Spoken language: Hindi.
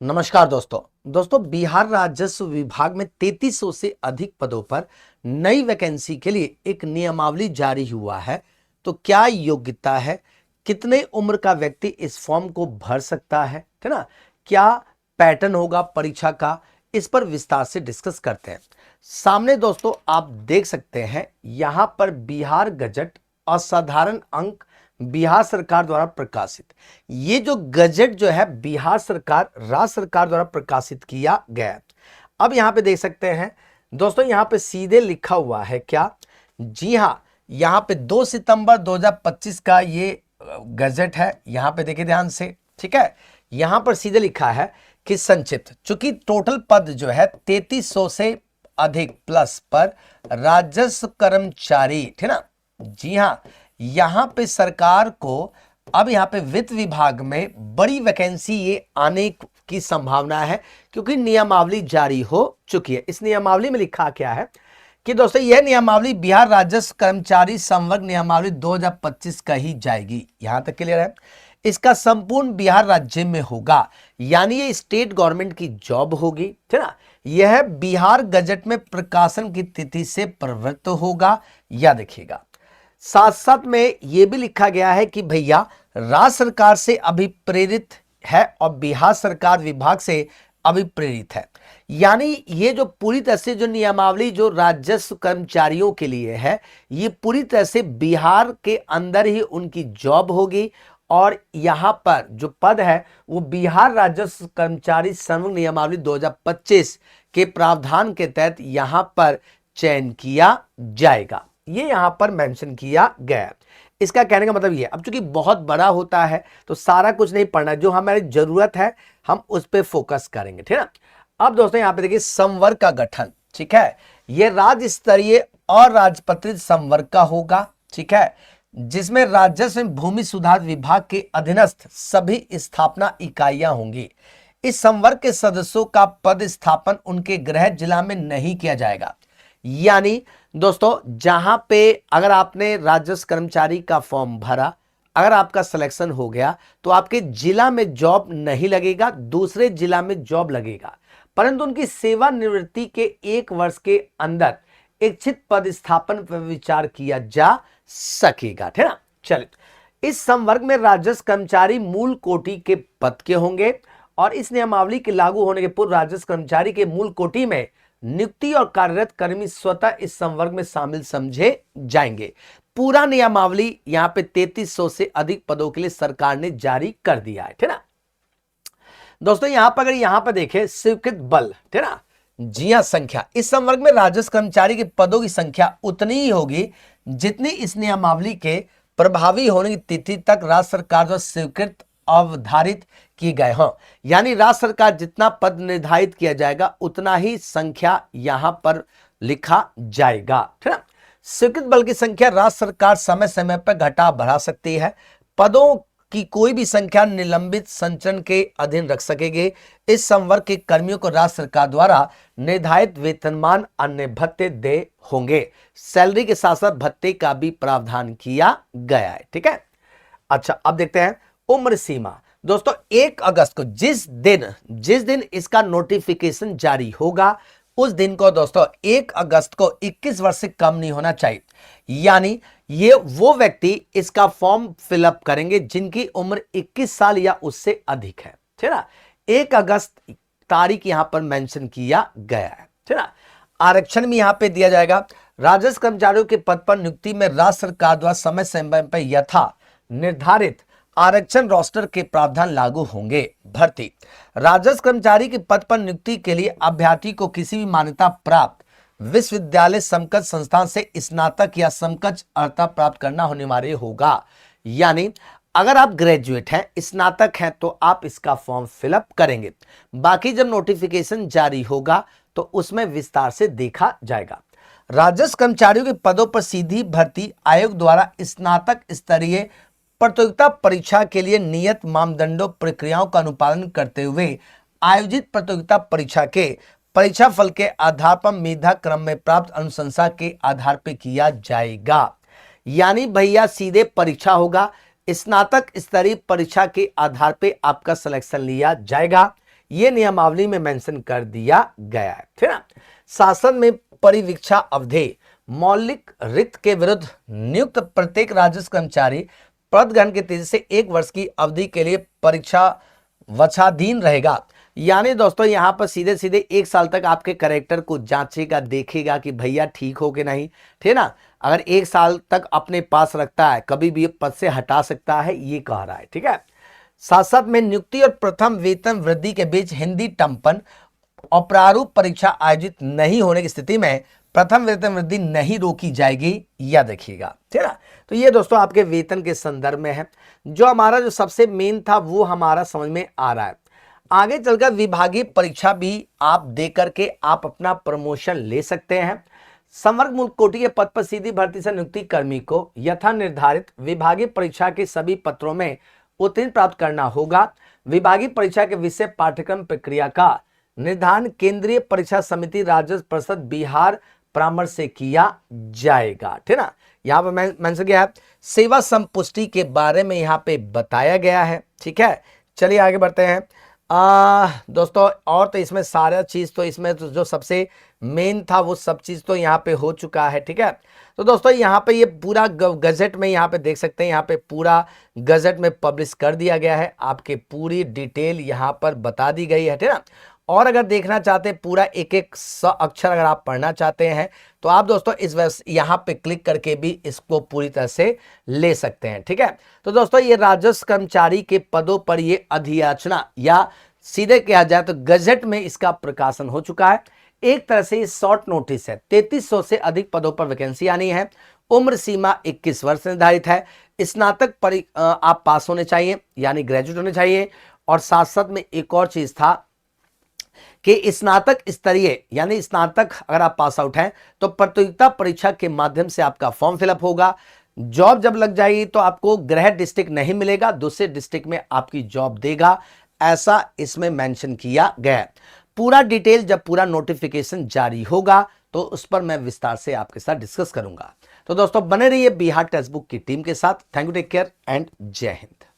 नमस्कार दोस्तों बिहार राजस्व विभाग में 3300 से अधिक पदों पर नई वैकेंसी के लिए एक नियमावली जारी हुआ है। तो क्या योग्यता है, कितने उम्र का व्यक्ति इस फॉर्म को भर सकता है ना, क्या पैटर्न होगा परीक्षा का, इस पर विस्तार से डिस्कस करते हैं। सामने दोस्तों आप देख सकते हैं यहां पर बिहार गजट असाधारण अंक बिहार सरकार द्वारा प्रकाशित। ये जो गजट जो है बिहार सरकार राज्य सरकार द्वारा प्रकाशित किया गया है। अब यहां पे देख सकते हैं दोस्तों, यहां पे सीधे लिखा हुआ है क्या, जी हां, यहां पे 2 सितंबर 2025 का ये गजट है। यहां पे देखिए ध्यान से, ठीक है। यहां पर सीधे लिखा है कि संक्षिप्त, चूंकि टोटल पद जो है 3300 से अधिक प्लस पर राजस्व कर्मचारी, ठीक ना, जी हां, यहां पे सरकार को अब यहां पे वित्त विभाग में बड़ी वैकेंसी ये आने की संभावना है, क्योंकि नियमावली जारी हो चुकी है। इस नियमावली में लिखा क्या है कि दोस्तों यह नियमावली बिहार राजस्व कर्मचारी संवर्ग नियमावली 2025 कही जाएगी। यहां तक क्लियर है। इसका संपूर्ण बिहार राज्य में होगा, यानी ये स्टेट गवर्नमेंट की जॉब होगी, ठीक ना। यह बिहार गजट में प्रकाशन की तिथि से प्रवृत्त होगा, या देखिएगा साथ साथ में यह भी लिखा गया है कि भैया राज्य सरकार से अभिप्रेरित है और बिहार सरकार विभाग से अभिप्रेरित है। यानी ये जो पूरी तरह से जो नियमावली जो राजस्व कर्मचारियों के लिए है, ये पूरी तरह से बिहार के अंदर ही उनकी जॉब होगी, और यहां पर जो पद है वो बिहार राजस्व कर्मचारी संवर्ग नियमावली 2025 के प्रावधान के तहत यहां पर चयन किया जाएगा। ये यहां पर मेंशन किया गया है। इसका कहने का मतलब ये, अब चूंकि बहुत बड़ा होता है तो सारा कुछ नहीं पढ़ना, जो हमारी जरूरत है हम उस पर फोकस करेंगे, ठीक है। अब दोस्तों यहां पे देखिए संवर्ग का गठन, ठीक है, ये राज्य स्तरीय और राजपत्रित संवर्ग का होगा, ठीक है, जिसमें राजस्व एवं भूमि सुधार विभाग के अधीनस्थ सभी स्थापना इकाइयां होंगी। इस संवर्ग के सदस्यों का पद स्थापन उनके गृह जिला में नहीं किया जाएगा। यानी दोस्तों जहां पे अगर आपने राजस्व कर्मचारी का फॉर्म भरा, अगर आपका सिलेक्शन हो गया तो आपके जिला में जॉब नहीं लगेगा, दूसरे जिला में जॉब लगेगा, परंतु उनकी सेवानिवृत्ति के 1 वर्ष के अंदर इच्छित पद स्थापन पर विचार किया जा सकेगा, ठीक है। चलिए, इस संवर्ग में राजस्व कर्मचारी मूल कोटि के पद के होंगे, और इस नियमावली के लागू होने के पूर्व राजस्व कर्मचारी के मूल कोटि में नियुक्ति और कार्यरत कर्मी स्वतः इस संवर्ग में शामिल समझे जाएंगे। पूरा नियमावली यहां पे 3300 से अधिक पदों के लिए सरकार ने जारी कर दिया है, ठीक ना। दोस्तों यहां पर अगर यहां पर देखें स्वीकृत बल, ठीक ना, जी हां, संख्या, इस संवर्ग में राजस्व कर्मचारी के पदों की संख्या उतनी ही होगी जितनी इस नियमावली के प्रभावी होने की तिथि तक राज्य सरकार द्वारा स्वीकृत अवधारित किए गए हों। यानी राज्य सरकार जितना पद निर्धारित किया जाएगा उतना ही संख्या यहां पर लिखा जाएगा, ठीक है। स्वीकृत बल की संख्या राज्य सरकार समय समय पर घटा बढ़ा सकती है। पदों की कोई भी संख्या निलंबित संचरण के अधीन रख सकेगी। इस संवर्ग के कर्मियों को राज्य सरकार द्वारा निर्धारित वेतनमान अन्य भत्ते दे होंगे। सैलरी के साथ साथ भत्ते का भी प्रावधान किया गया है, ठीक है। अच्छा, अब देखते हैं उम्र सीमा। दोस्तों 1 अगस्त को जिस दिन इसका नोटिफिकेशन जारी होगा, उस दिन को दोस्तों 1 अगस्त को 21 वर्ष से कम नहीं होना चाहिए। यानी ये वो व्यक्ति इसका फॉर्म फिलअप करेंगे जिनकी उम्र 21 साल या उससे अधिक है, ठीक है। 1 अगस्त तारीख यहां पर मेंशन किया गया है, ठीक है। आरक्षण भी यहां पे दिया जाएगा। राजस्व कर्मचारियों के पद पर नियुक्ति में राज्य सरकार द्वारा समय समय पर यथा निर्धारित आरक्षण रोस्टर के प्रावधान लागू होंगे। भर्ती, राजस्व कर्मचारी के पद पर नियुक्ति के लिए अभ्यर्थी को किसी भी मान्यता प्राप्त विश्वविद्यालय समकक्ष संस्थान से स्नातक या समकक्ष अर्हता प्राप्त करना अनिवार्य होगा। यानी अगर आप ग्रेजुएट हैं, स्नातक हैं, तो आप इसका फॉर्म फिलअप करेंगे। बाकी जब नोटिफिकेशन जारी होगा तो उसमें विस्तार से देखा जाएगा। राजस्व कर्मचारियों के पदों पर सीधी भर्ती आयोग द्वारा स्नातक स्तरीय प्रतियोगिता परीक्षा के लिए नियत मानदंडों प्रक्रियाओं का अनुपालन करते हुए आयोजित प्रतियोगिता परीक्षा के परीक्षा फल के आधार पर मेधा क्रम में प्राप्त अनुशंसा के आधार पर किया जाएगा। यानी भैया सीधे परीक्षा होगा, स्नातक स्तरीय परीक्षा के आधार पर आपका सिलेक्शन लिया जाएगा। ये नियमावली में मेंशन कर दिया गया है, ठीक है ना। शासन में परिवीक्षा अवधि मौलिक रिक्त के विरुद्ध नियुक्त प्रत्येक राजस्व कर्मचारी पद ग्रहण की तिथि से 1 वर्ष की अवधि के लिए परीक्षा वछाधीन रहेगा। यानी दोस्तों यहां पर सीधे सीधे 1 साल तक आपके कैरेक्टर को जांचेगा, देखेगा कि भैया ठीक हो कि नहीं, ठीक है ना। अगर 1 साल तक अपने पास रखता है, कभी भी पद से हटा सकता है, ये कह रहा है, ठीक है। साथ साथ में नियुक्ति और प्रथम वेतन वृद्धि के बीच हिंदी टंपन और प्रारूप परीक्षा आयोजित नहीं होने की स्थिति में प्रथम वेतन वृद्धि नहीं रोकी जाएगी, यह देखिएगा, ठीक है ना। तो ये दोस्तों आपके वेतन के संदर्भ में है। जो हमारा जो सबसे मेन था वो हमारा समझ में आ रहा है। आगे चलकर विभागीय परीक्षा भी आप दे करके आप अपना प्रमोशन ले सकते हैं। संवर्ग मूल कोटि के पद पर सीधी भर्ती से नियुक्ति कर्मी को यथा निर्धारित विभागीय परीक्षा के सभी पत्रों में उत्तीर्ण प्राप्त करना होगा। विभागीय परीक्षा के विषय पाठ्यक्रम प्रक्रिया का निर्धारण केंद्रीय परीक्षा समिति राजस्व परिषद बिहार परामर्श से किया जाएगा, ठीक है ना। यहाँ पर मेंशन किया है सेवा संपुष्टि के बारे में यहाँ पे बताया गया है, ठीक है। चलिए आगे बढ़ते हैं। दोस्तों और तो इसमें सारा चीज तो इसमें तो जो सबसे मेन था वो सब चीज तो यहाँ पे हो चुका है, ठीक है। तो दोस्तों यहाँ पे ये पूरा गजट में यहाँ पे देख सकते हैं, यहाँ पे पूरा गजट में पब्लिश कर दिया गया है, आपके पूरी डिटेल यहाँ पर बता दी गई है, ठीक है ना। और अगर देखना चाहते हैं पूरा एक एक अक्षर अगर आप पढ़ना चाहते हैं तो आप दोस्तों इस यहाँ पे क्लिक करके भी इसको पूरी तरह से ले सकते हैं, ठीक है। तो दोस्तों ये राजस्व कर्मचारी के पदों पर ये अधियाचना या सीधे कहा जाए तो गजट में इसका प्रकाशन हो चुका है। एक तरह से शॉर्ट नोटिस है। 3300 से अधिक पदों पर वैकेंसी आनी है। उम्र सीमा 21 वर्ष निर्धारित है। स्नातक आप पास होने चाहिए यानी ग्रेजुएट होने चाहिए। और साथ साथ में एक और चीज था कि स्नातक स्तरीय यानी स्नातक अगर आप पास आउट हैं तो प्रतियोगिता परीक्षा के माध्यम से आपका फॉर्म फिलअप होगा। जॉब जब लग जाएगी तो आपको गृह डिस्ट्रिक्ट नहीं मिलेगा, दूसरे डिस्ट्रिक्ट में आपकी जॉब देगा, ऐसा इसमें मेंशन किया गया है। पूरा डिटेल जब पूरा नोटिफिकेशन जारी होगा तो उस पर मैं विस्तार से आपके साथ डिस्कस करूंगा। तो दोस्तों बने रहिए बिहार टेक्स्ट बुक की टीम के साथ। Thank you, take care and Jai Hind.